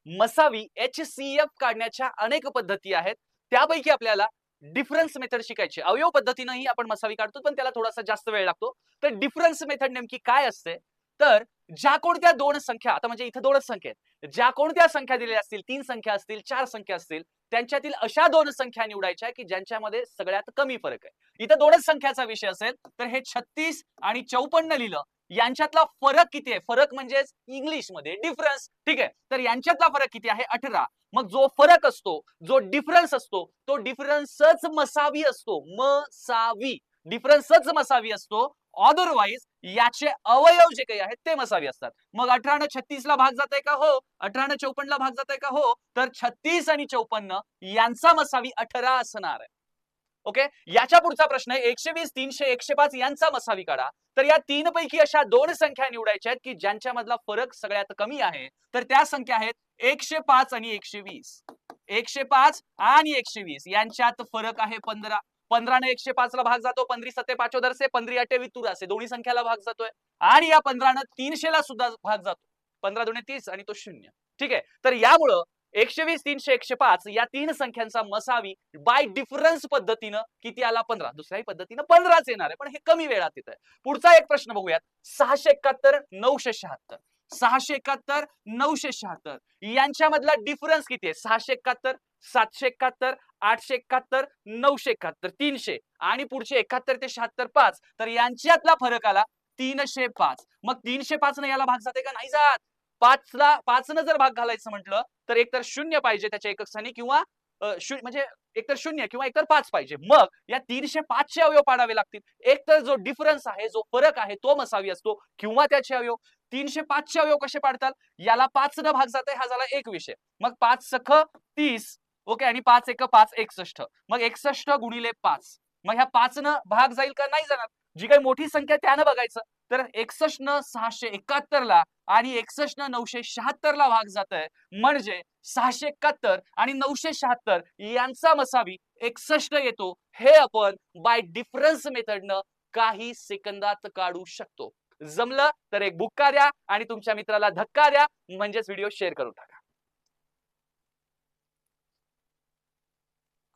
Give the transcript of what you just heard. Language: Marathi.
मसावी HCF काढण्याच्या अनेक पद्धती आहेत. त्यापैकी आपल्याला डिफरन्स मेथड शिकायची. अवयव पद्धतीनेही आपण मसावी काढतो, पण त्याला थोडासा जास्त वेळ लागतो. तर डिफरन्स मेथड नेमकी काय असते? तर ज्या कोणत्या दोन संख्या, आता म्हणजे इथे दोनच संख्या आहेत, ज्या कोणत्या संख्या दिलेल्या असतील, 3 संख्या असतील, 4 संख्या असतील, त्यांच्यातील अशा दोन संख्या निवडायच्या की ज्यांच्यामध्ये सगळ्यात कमी फरक आहे. इथं दोनच संख्याचा विषय असेल तर हे 36 आणि 54 लिहिलं, यांच्यातला फरक किती आहे? फरक म्हणजे इंग्लिशमध्ये डिफरन्स. ठीक आहे, तर यांच्यातला फरक किती आहे? 18. मग जो फरक असतो, जो डिफरन्स असतो, तो डिफरन्सच मसावी असतो. मसावी, डिफरन्सच मसावी असतो. अदरवाईज याचे अवयव जे काही आहेत ते मसावी असतात. मग 18 ने 36 ला भाग जातंय का? हो. 18 ने 54 ला भाग जातंय का? हो. तर 36 आणि 54 यांचा मसावी 18 असणार आहे. ओके, याच्या पुढचा प्रश्न आहे 120, 300, 105 यांचा मसावी काढा. तर या तीन पैकी अशा दोन संख्या निवडायच्या आहेत की ज्यांच्यामधला फरक सगळ्यात कमी आहे. तर त्या संख्या आहेत 105 आणि 120. 105 आणि 120 यांच्यात फरक आहे 15. 15 ने 105 ला भाग जातो. 15 सत्ते 5 से 15 अटे वितुरासे दोन्ही संख्याला भाग जातोय. आणि या 15 ने 300 ला सुद्धा भाग जातो. 15 दुणे 30 आणि तो 0. ठीक आहे, तर यामुळं 120, 300, 105 या तीन संख्यांचा मसावी बाय डिफरन्स पद्धतीनं किती आला? 15. दुसऱ्याही पद्धतीनं 15च येणार आहे, पण हे कमी वेळात येत आहे. पुढचा एक प्रश्न बघूयात. 671, 976. 671, 976 यांच्यामधला डिफरन्स किती आहे? 671, 771, 871, 971, 300 आणि पुढचे 71 ते 76 5. तर यांच्यातला फरक आला 305. मग 305 ने याला भाग जाते का? नाही जात. 5 न जर भाग घालायचं म्हटलं तर एकतर 0 पाहिजे त्याच्या एकक स्थानी, किंवा म्हणजे एकतर 0 किंवा एकतर 5 पाहिजे. मग या 305 चे अवयव पाडावे लागतील. एकतर जो डिफरन्स आहे, जो फरक आहे तो मसावी असतो, किंवा त्याचे अवयव. 305 चे अवयव कसे पाडतात? याला 5 न भाग जाते, हा झाला एक विषय. मग 5 सख 30. ओके, आणि 5 एक 5 61. मग 61 गुणिले 5. मग ह्या 5 न भाग जाईल का? नाही जाणार. जी काही मोठी संख्या त्यानं बघायचं. तर 61 न 671 ला आणि 61 न 976 ला भाग जात आहे. म्हणजे 671 आणि 976 यांचा मसावी 61 येतो. हे आपण बाय डिफरन्स मेथडनं काही सेकंदात काढू शकतो. जमलं तर एक बुक्का द्या आणि तुमच्या मित्राला धक्का द्या, म्हणजेच व्हिडिओ शेअर करून टाका.